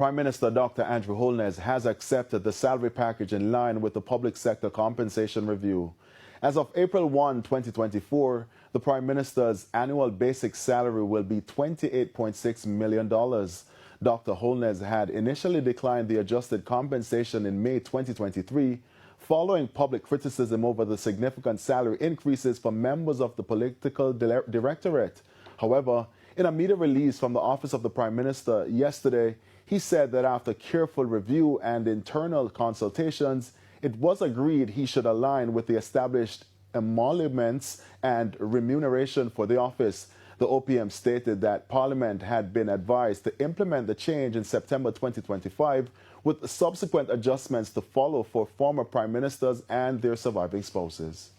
Prime Minister Dr. Andrew Holness has accepted the salary package in line with the public sector compensation review. As of April 1, 2024, the Prime Minister's annual basic salary will be $28.6 million. Dr. Holness had initially declined the adjusted compensation in May 2023, following public criticism over the significant salary increases for members of the political directorate. However, in a media release from the Office of the Prime Minister yesterday, he said that after careful review and internal consultations, it was agreed he should align with the established emoluments and remuneration for the office. The OPM stated that Parliament had been advised to implement the change in September 2025, with subsequent adjustments to follow for former prime ministers and their surviving spouses.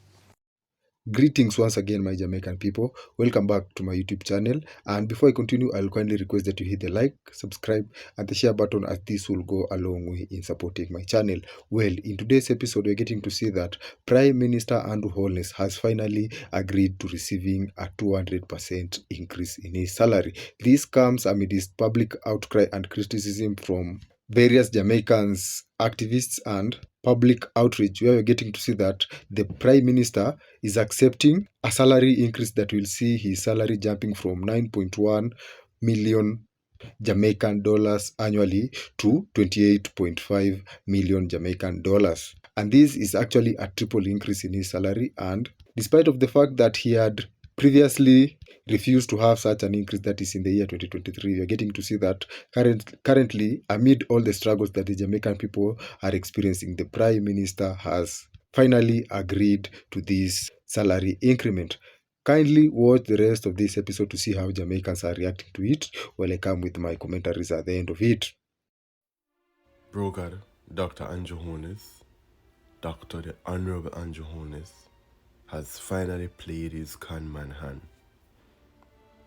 Greetings once again, my Jamaican people. Welcome back to my YouTube channel. And before I continue, I'll kindly request that you hit the like, subscribe, and the share button, as this will go a long way in supporting my channel. Well, in today's episode, we're getting to see that Prime Minister Andrew Holness has finally agreed to receiving a 200% increase in his salary. This comes amidst public outcry and criticism from various Jamaicans, activists, and public outrage, where we're getting to see that the Prime Minister is accepting a salary increase that will see his salary jumping from 9.1 million Jamaican dollars annually to 28.5 million Jamaican dollars. And this is actually a triple increase in his salary, and despite of the fact that he had previously refused to have such an increase, that is in the year 2023, we are getting to see that currently, amid all the struggles that the Jamaican people are experiencing, the Prime Minister has finally agreed to this salary increment. Kindly watch the rest of this episode to see how Jamaicans are reacting to it, while I come with my commentaries at the end of it. Broker Dr. Andrew Holness, Dr. the Honorable Andrew Holness, has finally played his conman hand.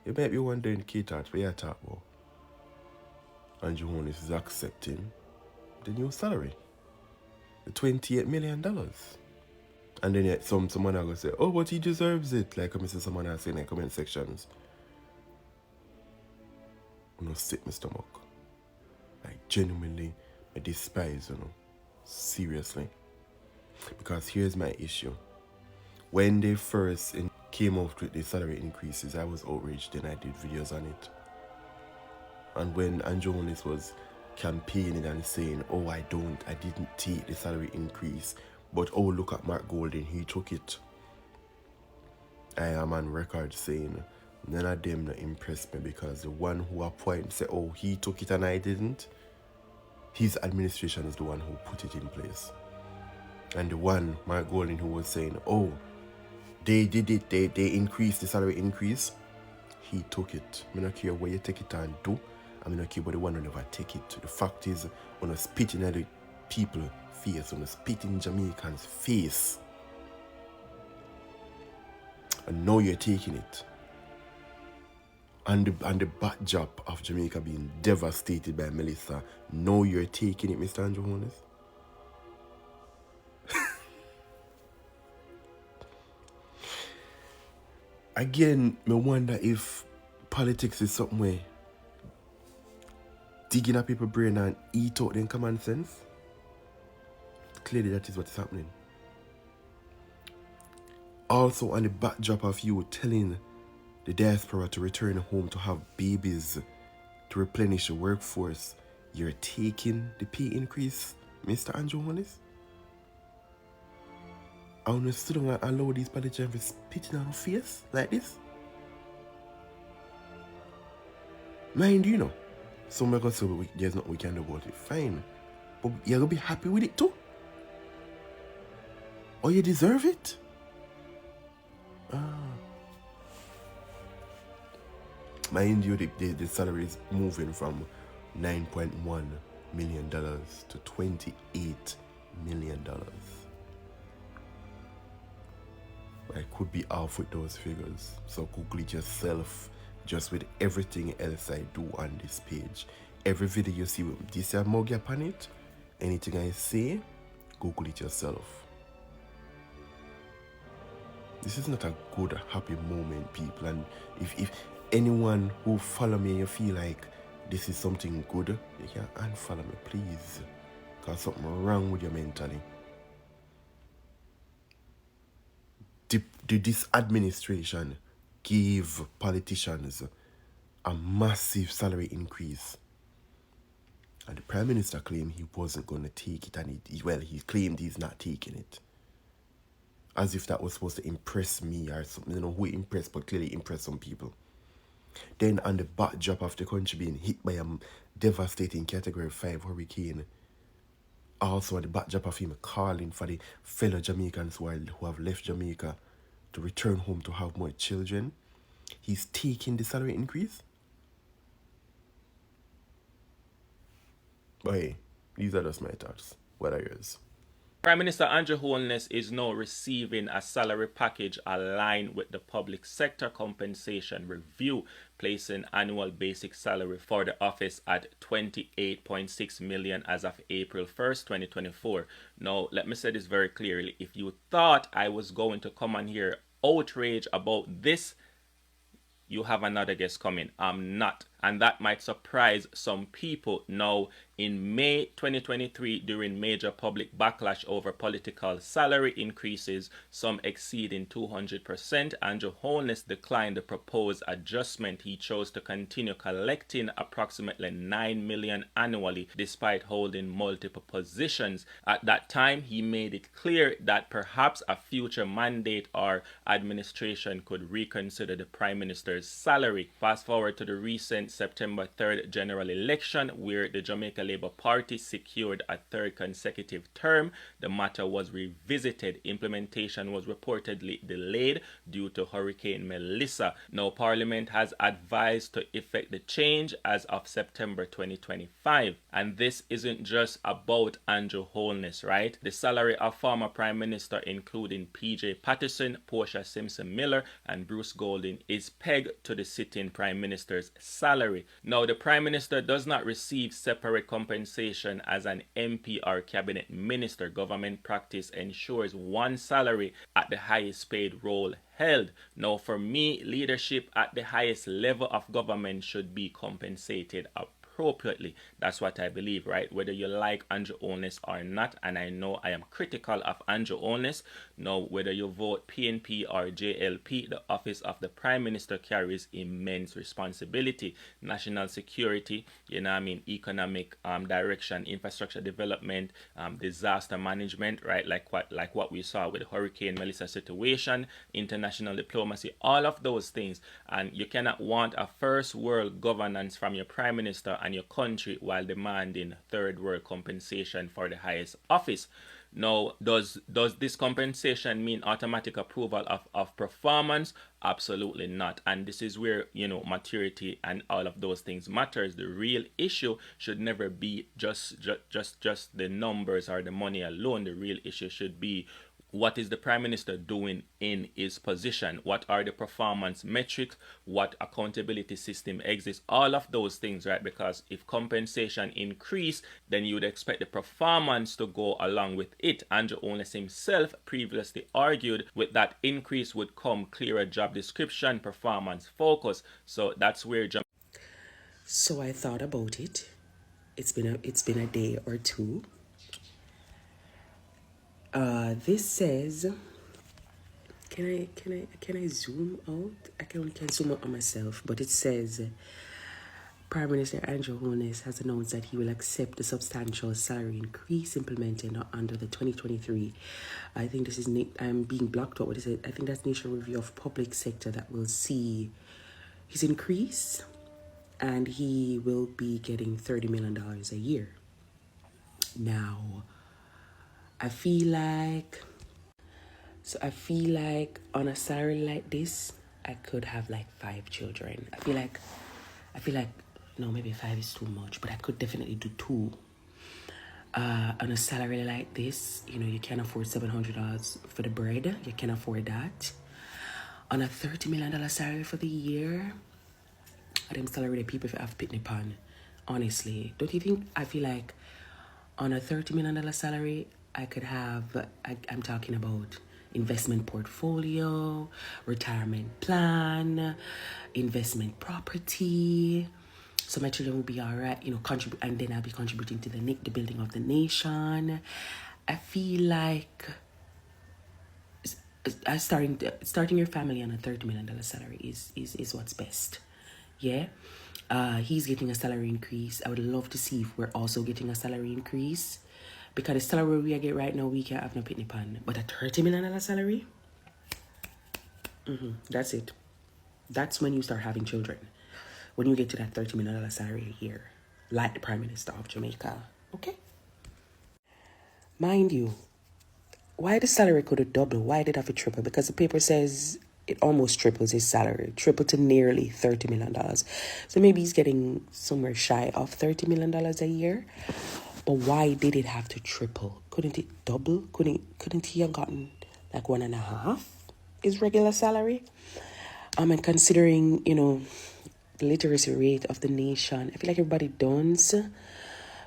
You might be wondering, Keith, where you talk about? Andrew Holness is accepting the new salary, the $28 million. And then yet someone are going to say, oh, but he deserves it. Like I see someone else in the comment sections. You know, sick my stomach. Like, genuinely, I despise, seriously. Because here's my issue. When they first came out with the salary increases, I was outraged and I did videos on it. And when Andrew Holness was campaigning and saying, oh, I didn't take the salary increase, but oh, look at Mark Golden, he took it. I am on record saying none of them impressed me, because the one who appointed said, oh, he took it and I didn't. His administration is the one who put it in place. And the one, Mark Golden, who was saying, oh, they did it, they increased the salary increase, he took it. I don't care where you take it and do. I don't care about the one who never take it. The fact is, when I spit in the people face, when I spit in Jamaicans' face, and now you're taking it. And the backdrop of Jamaica being devastated by Melissa, now you're taking it, Mr. Andrew Holness. Again, I wonder if politics is something where digging up people's brain and eat out their common sense. Clearly that is what is happening. Also, on the backdrop of you telling the diaspora to return home to have babies to replenish the workforce, you're taking the pay increase, Mr. Andrew Holness? I want to sit down and allow these politicians to spit in our face like this? Mind you, some are going to say, there's nothing we can do about it. Fine. But you're going to be happy with it too? Or you deserve it? Mind you, the salary is moving from $9.1 million to $28 million. I could be off with those figures, so Google it yourself. Just with everything else I do on this page, every video you see with this mug upon it, anything I say, Google it yourself. This is not a good, happy moment, people. And if anyone who follow me, you feel like this is something good, you can unfollow me, please. Because something wrong with you mentally. This administration gave politicians a massive salary increase. And the Prime Minister claimed he wasn't going to take it, and he claimed he's not taking it. As if that was supposed to impress me or something. Who it impressed, but clearly impressed some people. Then on the backdrop of the country being hit by a devastating Category 5 hurricane, also on the backdrop of him calling for the fellow Jamaicans who have left Jamaica to return home to have more children, he's taking the salary increase? But hey, these are just my thoughts. What are yours? Prime Minister Andrew Holness is now receiving a salary package aligned with the public sector compensation review, placing annual basic salary for the office at 28.6 million as of April 1st, 2024. Now, let me say this very clearly. If you thought I was going to come on here outrage about this, you have another guest coming. I'm not. And that might surprise some people. Now, in May 2023, during major public backlash over political salary increases, some exceeding 200%, Andrew Holness declined the proposed adjustment. He chose to continue collecting approximately $9 million annually, despite holding multiple positions. At that time, he made it clear that perhaps a future mandate or administration could reconsider the Prime Minister's salary. Fast forward to the recent September 3rd general election, where the Jamaica Labour Party secured a third consecutive term. The matter was revisited. Implementation was reportedly delayed due to Hurricane Melissa. Now, Parliament has advised to effect the change as of September 2025. And this isn't just about Andrew Holness, right? The salary of former Prime Minister, including PJ Patterson, Portia Simpson-Miller, and Bruce Golding, is pegged to the sitting Prime Minister's salary. Now, the Prime Minister does not receive separate compensation as an MP or cabinet minister. Government practice ensures one salary at the highest paid role held. Now, for me, leadership at the highest level of government should be compensated appropriately. That's what I believe, right? Whether you like Andrew Holness or not, and I know I am critical of Andrew Holness. Now, whether you vote PNP or JLP, the office of the Prime Minister carries immense responsibility. National security, economic direction, infrastructure development, disaster management, right? Like what we saw with the Hurricane Melissa situation, international diplomacy, all of those things. And you cannot want a first world governance from your Prime Minister and your country while demanding third world compensation for the highest office. Now, does this compensation mean automatic approval of performance? Absolutely not. And this is where, maturity and all of those things matters. The real issue should never be just the numbers or the money alone. The real issue should be, what is the Prime Minister doing in his position? What are the performance metrics? What accountability system exists? All of those things, right? Because if compensation increase, then you would expect the performance to go along with it. Andrew Holness himself previously argued with that increase would come clearer job description, performance focus. So that's where So I thought about it. It's been a day or two. This says, can I zoom out? I can zoom out on myself, but it says Prime Minister Andrew Holness has announced that he will accept the substantial salary increase implemented under the 2023. I think this is I'm being blocked out. What is it? I think that's National Review of Public Sector that will see his increase, and he will be getting $30 million a year. Now, I feel like on a salary like this, I could have like 5 children. I feel like no, maybe 5 is too much, but I could definitely do 2. On a salary like this, you can't afford $700 for the bread. You can't afford that. On a $30 million salary for the year, I them salary the people if I have pitney pan. Honestly, don't you think? I feel like on a $30 million salary, I could have, I'm talking about investment portfolio, retirement plan, investment property, So my children will be all right, contribute, and then I'll be contributing to the building of the nation. I feel like starting your family on a $30 million salary is what's best. Yeah. He's getting a salary increase. I would love to see if we're also getting a salary increase, because the salary we get right now, we can't have no pitney pan. But a $30 million salary, that's it. That's when you start having children. When you get to that $30 million salary a year, like the Prime Minister of Jamaica. Okay? Mind you, why the salary could have doubled? Why did it have to triple? Because the paper says it almost triples his salary, triple to nearly $30 million. So maybe he's getting somewhere shy of $30 million a year. But why did it have to triple? Couldn't it double? Couldn't he have gotten like 1.5 his regular salary? And considering, the literacy rate of the nation, I feel like everybody dons.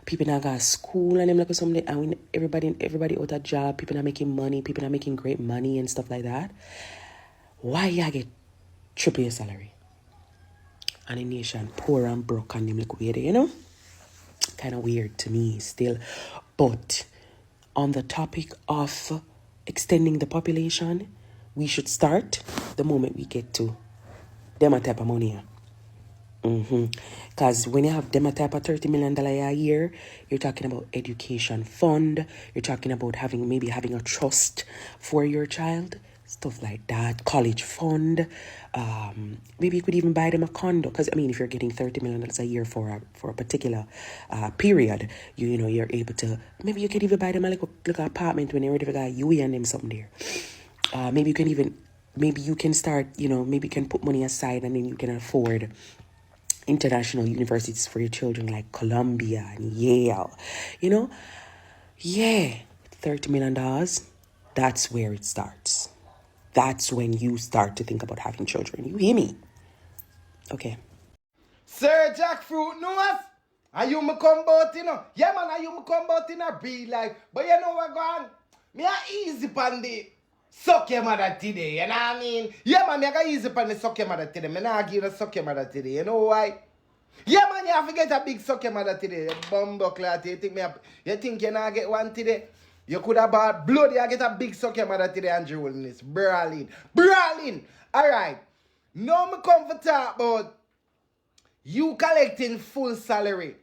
People now got school and them like something. I mean, everybody out of job. People not making money. People not making great money and stuff like that. Why you get triple your salary? And the nation poor and broke and them look weird, Kind of weird to me still. But on the topic of extending the population, we should start the moment we get to them type of money. Because when you have them type of $30 million a year, you're talking about education fund. You're talking about having a trust for your child. Stuff like that. College fund. Maybe you could even buy them a condo. Because, if you're getting $30 million a year for a particular period, you're able to... Maybe you could even buy them a little apartment when you're ready for you and them something there. Maybe you can start, maybe you can put money aside and then you can afford international universities for your children like Columbia and Yale. Yeah, $30 million, that's where it starts. That's when you start to think about having children. You hear me? Okay. Sir Jackfruit knows. And you me come out, Yeah, man, and you me come out in a be like. But you know what, gone? Me a easy pan the suck your mother today, you know what I mean? Yeah, man, me a go easy pan the suck your mother today. Me not give you suck your mother today, you know why? Yeah, man, you have to get a big suck your mother today. You bumbuckler, you think you not get one today? You could have bought blood, you get a big suck your mother today, Andrew Holness. Brawling. Alright. Now me come for talk about you collecting full salary.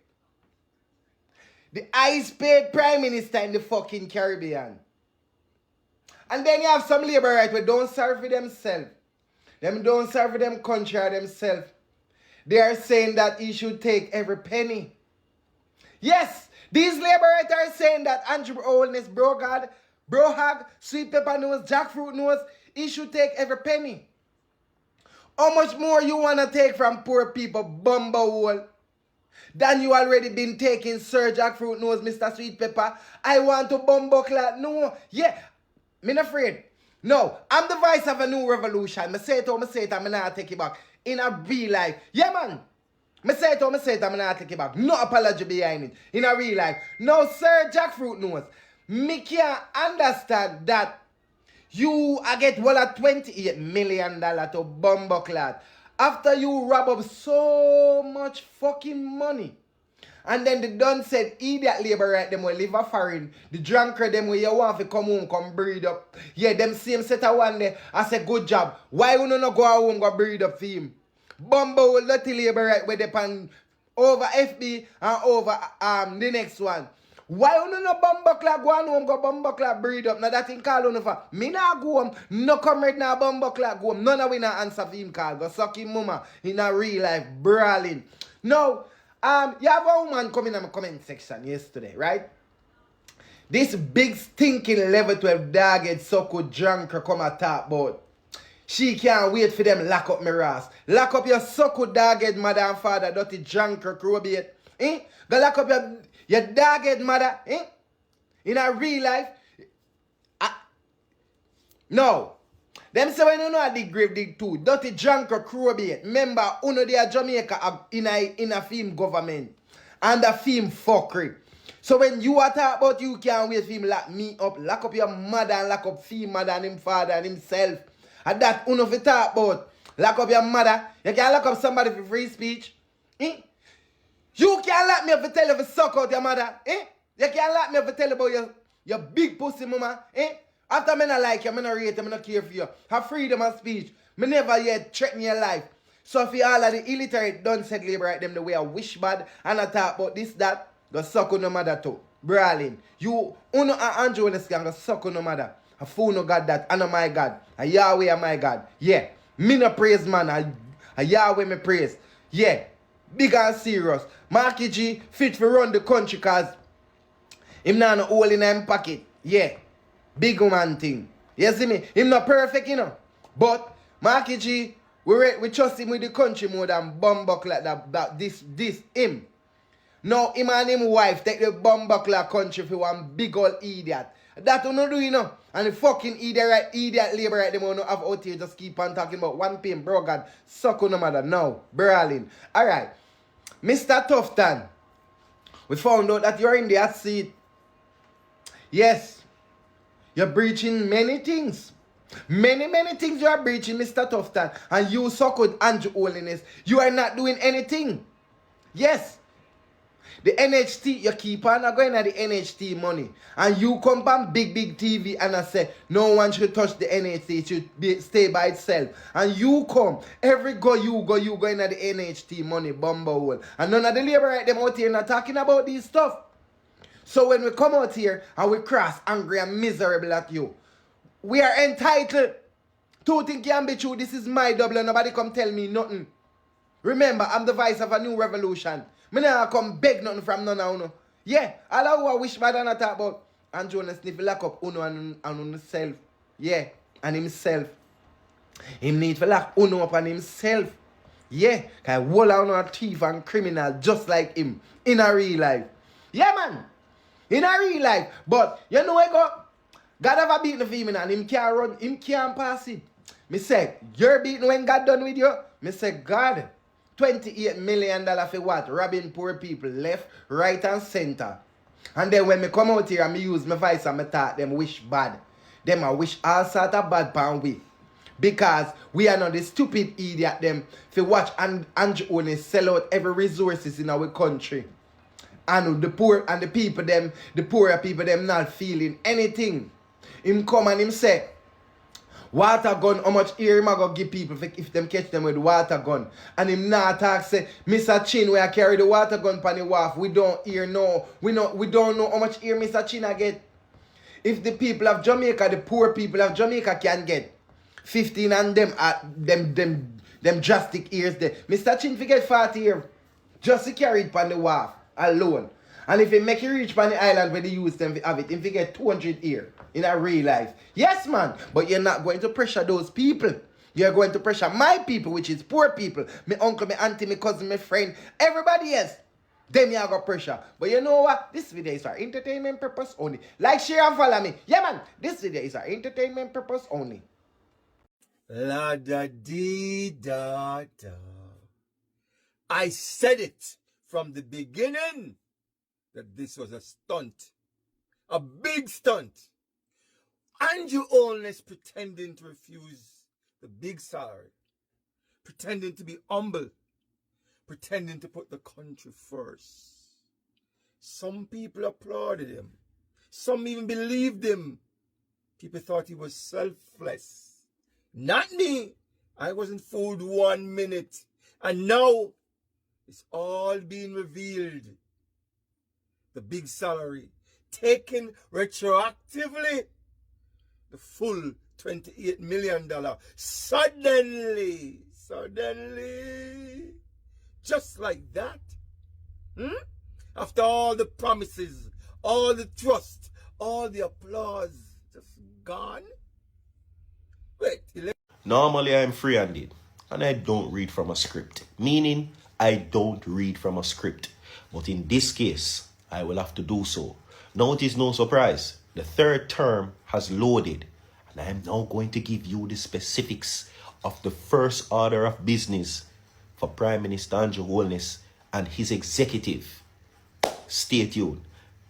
The highest paid prime minister in the fucking Caribbean. And then you have some labor right where don't serve for themselves. Them don't serve for them country or themselves. They are saying that he should take every penny. Yes, these labor rights are saying that Andrew Holness, Brohag, Sweet Pepper Nose, Jackfruit Nose, he should take every penny. How much more you want to take from poor people, bumblehole, than you already been taking, Sir Jackfruit Nose, Mr. Sweet Pepper? I want to bumbuckler. No, yeah, me not afraid. No, I'm the voice of a new revolution. I say it, I'm not take it back. In a real life. Yeah, man. I say it, I'm not take it back. No apology behind it. In a real life. No, Sir Jackfruit Nose. Me can't understand that you get $28 million to bumbuckler after you rob up so much fucking money. And then the done said, idiot labor right them will live a foreign. The drunkard them where you want to come home, come breed up. Yeah, them same set of one day. I said, good job. Why you not go home, go breed up for him? Bumbo will let the labor right where they pan over FB and over the next one. Why you not bumbuckler go home, go bumbuckler breed up? Now that in call on for me not go home. No comrade now bumbuckler go home. None of we not answer for him call. Go suck him mama in a real life brawling. No. You have a woman coming in my comment section yesterday, right? This big stinking level 12 dog so good drunker come and talk about. She can't wait for them lock up my ass. Lock up your suckle dog-head mother and father, dirty drunker crowbait. Go lock up your dog-head mother, in a real life. No. Them say when you know a dig grave dig too. Dirty drunker crowbait. Remember, uno they are Jamaica in a film government. And a film fuckery. So when you are talk about you can't wait for him lock me up. Lock up your mother and lock up film mother and him father and himself. And that uno fi talk about. Lock up your mother. You can't lock up somebody for free speech. You can't let me ever tell you to suck out your mother, eh? You can't let me ever tell you about your big pussy mama, eh? After me not like you, me not rate you, me not care for you. Have freedom of speech. Me never yet threaten your life. So if you all of the illiterate done said labor right them the way I wish bad and I talk about this, that, go suck on no mother too. Brawling. You, Uno and Andrew Holness can go suck on no mother. A fool no God that, and my God. A Yahweh and my God. Yeah. Me no praise man, a Yahweh me praise. Yeah. Big and serious. Marky G fit for run the country cause him not no hole in him pocket. Yeah. Big man thing. You see me? Him not perfect, you know. But Marky G, we trust him with the country more than bumbuck like that this him. Now him and him wife take the bumbuck like country for one big old idiot. That you not do, you know. And the fucking idiot labor right them will not have out here just keep on talking about one pain, bro God. Suck on no matter now. Brawling. Alright. Mr. Tufton. We found out that you're in the hot seat. Yes. You're breaching many things. Many things you are breaching, Mr. Tufton. And you suck with Andrew Holness. You are not doing anything. Yes. The NHT, you keep on going at the NHT money. And you come on big TV and I say, no one should touch the NHT. It should stay by itself. And you come, every go you go in at the NHT money, bumble. And none of the labor right them out here not talking about these stuff. So when we come out here and we cross angry and miserable at you, we are entitled to think can be true. This is my double and nobody come tell me nothing. Remember, I'm the voice of a new revolution. Me nah come beg nothing from none of you. Yeah, all of who I wish bad and I talk about Andrew Holness need to lock up Uno and himself. Yeah, and himself. Him need to lock Uno up on himself. Yeah, because whole of a thief and criminal just like him in a real life. Yeah, man. In a real life. But you know what? God ever beaten the female and him can't run, him can't pass it. Me say, you're beaten when God done with you? Me say, God, $28 million for what? Robbing poor people left, right and center. And then when me come out here and me use my voice and me talk, them wish bad. Them I wish all sort of bad pan we. Because we are not the stupid idiot them for watch and Andrew Holness sell out every resources in our country. And the poor and the people them, the poorer people them not feeling anything. Him come and him say, water gun, how much ear him a go give people if them catch them with water gun. And him not talk say, Mr. Chin, where I carry the water gun pan the wharf, we don't hear no. We don't know how much ear Mr. Chin a get. If the people of Jamaica, the poor people of Jamaica can get 15 and them drastic ears there. Mr. Chin forget 40 ear. Just to carry it pan the wharf alone. And if he make it reach pan the island where they use them have it, he forget 200 ear in a real life. Yes, man. But you're not going to pressure those people. You're going to pressure my people, which is poor people. My uncle, my auntie, my cousin, my friend, everybody else. Them you got pressure. But you know what? This video is for entertainment purpose only. Like, share, and follow me. Yeah, man. This video is for entertainment purpose only. La da dee da da. I said it from the beginning that this was a stunt. A big stunt. Andrew Holness pretending to refuse the big salary. Pretending to be humble. Pretending to put the country first. Some people applauded him. Some even believed him. People thought he was selfless. Not me. I wasn't fooled 1 minute. And now it's all being revealed. The big salary taken retroactively. The full $28 million. Suddenly. Just like that. After all the promises, all the trust, all the applause, just gone. Wait. Normally I'm free-handed and I don't read from a script. Meaning I don't read from a script. But in this case, I will have to do so. Now it is no surprise. The third term has loaded. And I am now going to give you the specifics of the first order of business for Prime Minister Andrew Holness and his executive. Stay tuned.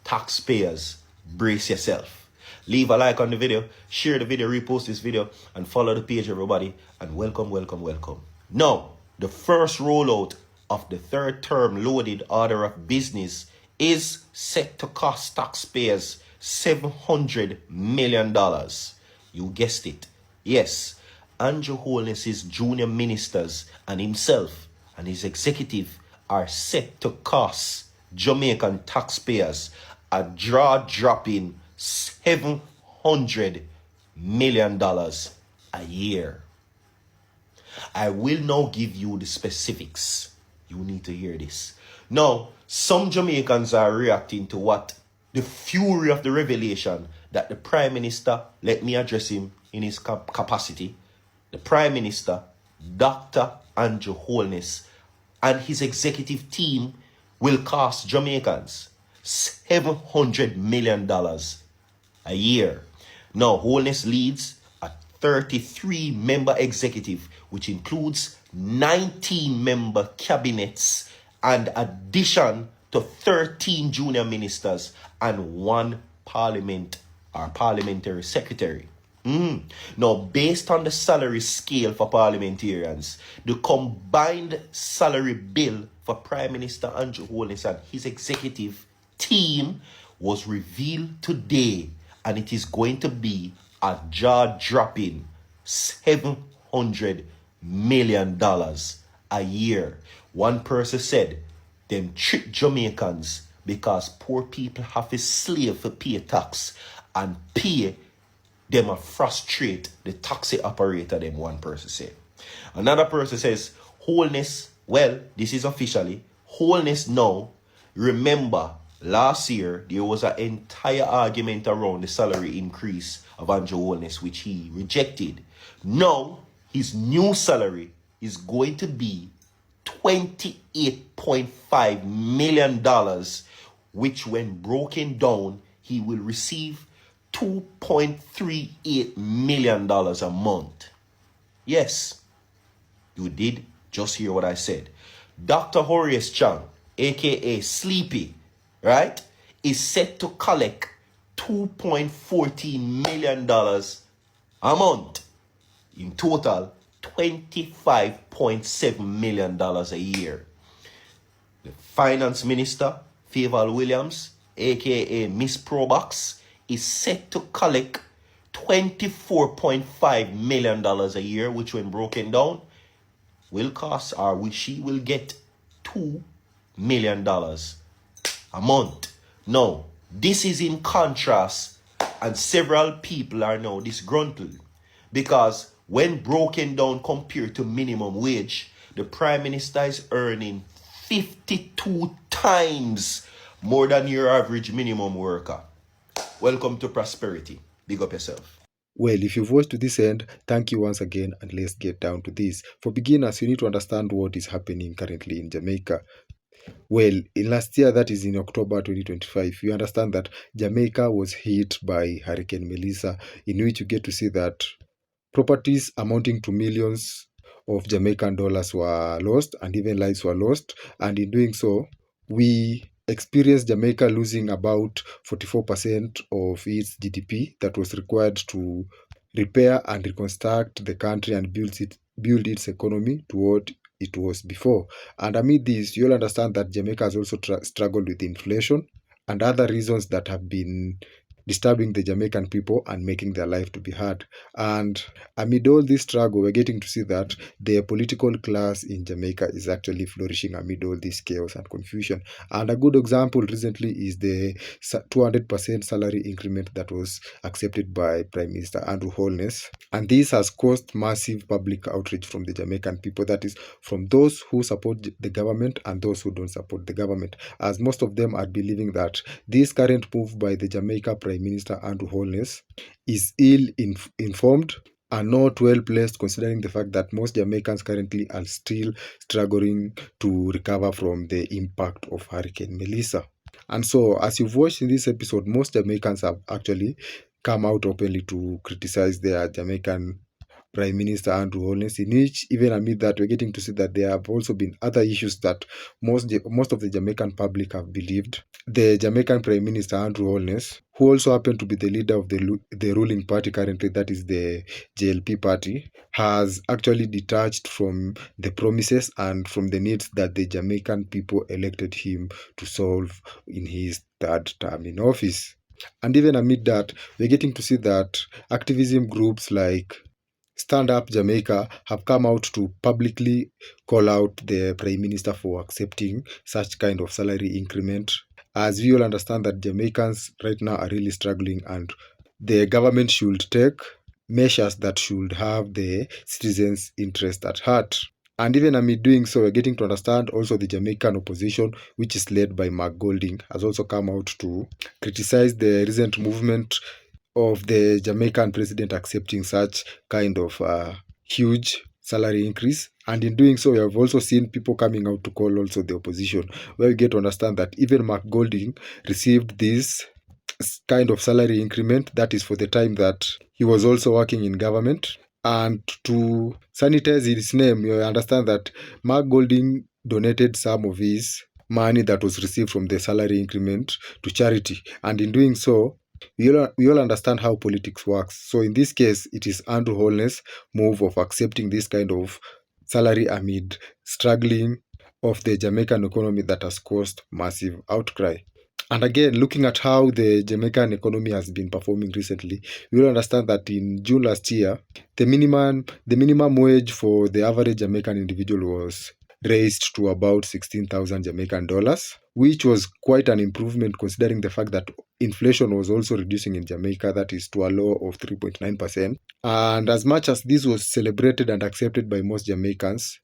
Taxpayers, brace yourself. Leave a like on the video, share the video, repost this video, and follow the page, everybody. And welcome. Now, the first rollout of the third term loaded order of business is set to cost taxpayers $700 million. You guessed it. Yes, Andrew Holness's junior ministers and himself and his executive are set to cost Jamaican taxpayers a jaw-dropping $700 million a year. I will now give you the specifics. You need to hear this. Now, some Jamaicans are reacting to what the fury of the revelation that the Prime Minister, let me address him in his capacity, the Prime Minister, Dr. Andrew Holness, and his executive team will cost Jamaicans $700 million a year. Now, Holness leads a 33-member executive, which includes 19-member cabinets and addition to 13 junior ministers and 1 parliamentary secretary. Now, based on the salary scale for parliamentarians, the combined salary bill for Prime Minister Andrew Holness and his executive team was revealed today, and it is going to be a jaw-dropping $700 million a year. One person said, them trick Jamaicans because poor people have to slave for pay tax and pay them a frustrate the taxi operator, them one person said. Another person says, Holness, well, this is officially, Holness now, remember, last year, there was an entire argument around the salary increase of Andrew Holness, which he rejected. Now, his new salary is going to be $28.5 million, which when broken down, he will receive $2.38 million a month. Yes, you did just hear what I said. Dr. Horace Chang, aka Sleepy, right, is set to collect $2.14 million a month. In total, $25.7 million a year. The Finance Minister, Favour Williams, aka Miss Probox, is set to collect $24.5 million a year, which when broken down will cost, or which she will get $2 million a month. Now, this is in contrast, and several people are now disgruntled because when broken down compared to minimum wage, the Prime Minister is earning 52 times more than your average minimum worker. Welcome to prosperity. Big up yourself. Well, if you've watched to this end, thank you once again, and let's get down to this. For beginners, you need to understand what is happening currently in Jamaica. Well, in last year, that is in October 2025, you understand that Jamaica was hit by Hurricane Melissa, in which you get to see that properties amounting to millions of Jamaican dollars were lost, and even lives were lost. And in doing so, we experienced Jamaica losing about 44% of its GDP that was required to repair and reconstruct the country and build its economy to what it was before. And amid this, you'll understand that Jamaica has also struggled with inflation and other reasons that have been disturbing the Jamaican people and making their life to be hard. And amid all this struggle, we're getting to see that the political class in Jamaica is actually flourishing amid all this chaos and confusion. And a good example recently is the 200% salary increment that was accepted by Prime Minister Andrew Holness. And this has caused massive public outrage from the Jamaican people, that is, from those who support the government and those who don't support the government, as most of them are believing that this current move by the Jamaica Prime Minister Andrew Holness is ill-informed and not well placed, considering the fact that most Jamaicans currently are still struggling to recover from the impact of Hurricane Melissa. And so, as you've watched in this episode, most Jamaicans have actually come out openly to criticize their Jamaican Prime Minister Andrew Holness, in which even amid that we're getting to see that there have also been other issues that most of the Jamaican public have believed. The Jamaican Prime Minister Andrew Holness, who also happened to be the leader of the ruling party currently, that is the JLP party, has actually detached from the promises and from the needs that the Jamaican people elected him to solve in his third term in office. And even amid that, we're getting to see that activism groups like Stand Up Jamaica have come out to publicly call out the Prime Minister for accepting such kind of salary increment, as we all understand that Jamaicans right now are really struggling and the government should take measures that should have the citizens' interest at heart. And even amid doing so, we're getting to understand also the Jamaican opposition, which is led by Mark Golding, has also come out to criticize the recent movement of the Jamaican president accepting such kind of huge salary increase. And in doing so, we have also seen people coming out to call also the opposition, where we get to understand that even Mark Golding received this kind of salary increment that is for the time that he was also working in government. And to sanitize his name, you understand that Mark Golding donated some of his money that was received from the salary increment to charity. And in doing so, we all understand how politics works. So in this case, it is Andrew Holness' move of accepting this kind of salary amid struggling of the Jamaican economy that has caused massive outcry. And again, looking at how the Jamaican economy has been performing recently, we will understand that in June last year, the minimum wage for the average Jamaican individual was raised to about 16,000 Jamaican dollars, which was quite an improvement considering the fact that inflation was also reducing in Jamaica, that is to a low of 3.9%. And as much as this was celebrated and accepted by most Jamaicans,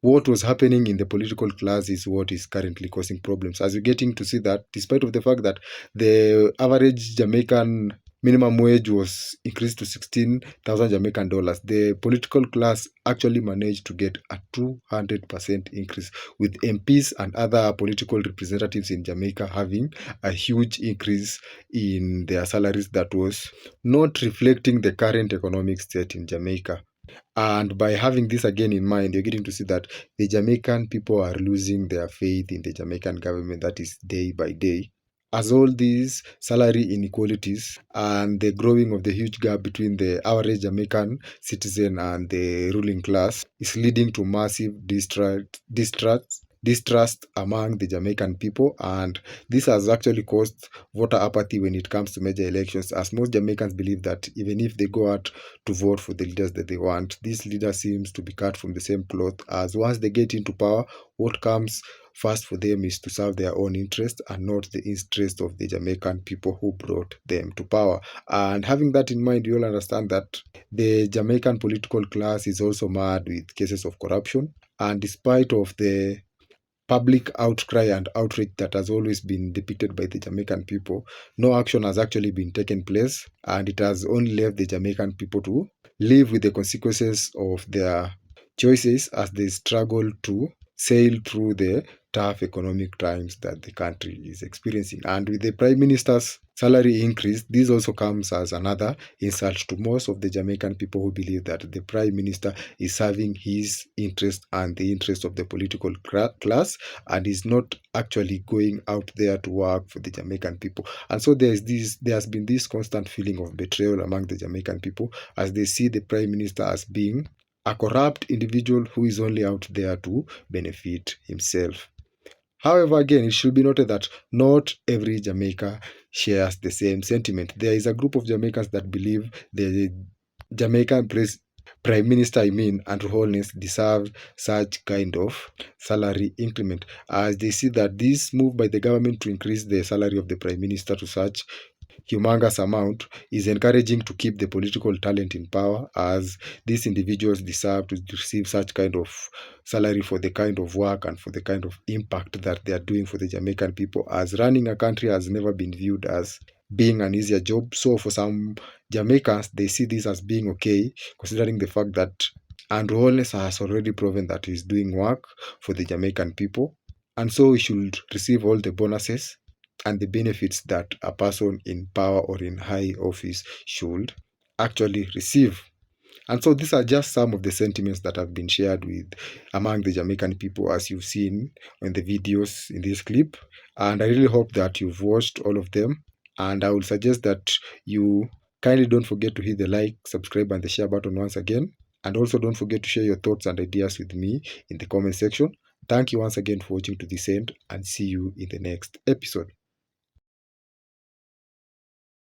what was happening in the political class is what is currently causing problems. As you're getting to see that, despite of the fact that the average Jamaican minimum wage was increased to 16,000 Jamaican dollars, the political class actually managed to get a 200% increase, with MPs and other political representatives in Jamaica having a huge increase in their salaries that was not reflecting the current economic state in Jamaica. And by having this again in mind, you're getting to see that the Jamaican people are losing their faith in the Jamaican government, that is day by day, as all these salary inequalities and the growing of the huge gap between the average Jamaican citizen and the ruling class is leading to massive distrust among the Jamaican people, and this has actually caused voter apathy when it comes to major elections, as most Jamaicans believe that even if they go out to vote for the leaders that they want, this leader seems to be cut from the same cloth, as once they get into power, what comes first for them is to serve their own interest and not the interest of the Jamaican people who brought them to power. And having that in mind, you all understand that the Jamaican political class is also mad with cases of corruption, and despite of the public outcry and outrage that has always been depicted by the Jamaican people, no action has actually been taken place, and it has only left the Jamaican people to live with the consequences of their choices as they struggle to sail through the tough economic times that the country is experiencing. And with the Prime Minister's salary increase, this also comes as another insult to most of the Jamaican people who believe that the Prime Minister is serving his interest and the interest of the political class and is not actually going out there to work for the Jamaican people. And so there has been this constant feeling of betrayal among the Jamaican people as they see the Prime Minister as being a corrupt individual who is only out there to benefit himself. However, again, it should be noted that not every Jamaica shares the same sentiment. There is a group of Jamaicans that believe the Jamaican Prime Minister, Andrew Holness, deserves such kind of salary increment, as they see that this move by the government to increase the salary of the Prime Minister to such humongous amount is encouraging to keep the political talent in power, as these individuals deserve to receive such kind of salary for the kind of work and for the kind of impact that they are doing for the Jamaican people, as running a country has never been viewed as being an easier job. So for some Jamaicans, they see this as being okay, considering the fact that Andrew Holness has already proven that he's doing work for the Jamaican people, and so he should receive all the bonuses and the benefits that a person in power or in high office should actually receive. And so these are just some of the sentiments that have been shared with among the Jamaican people, as you've seen in the videos in this clip. And I really hope that you've watched all of them. And I will suggest that you kindly don't forget to hit the like, subscribe, and the share button once again. And also don't forget to share your thoughts and ideas with me in the comment section. Thank you once again for watching to this end, and see you in the next episode.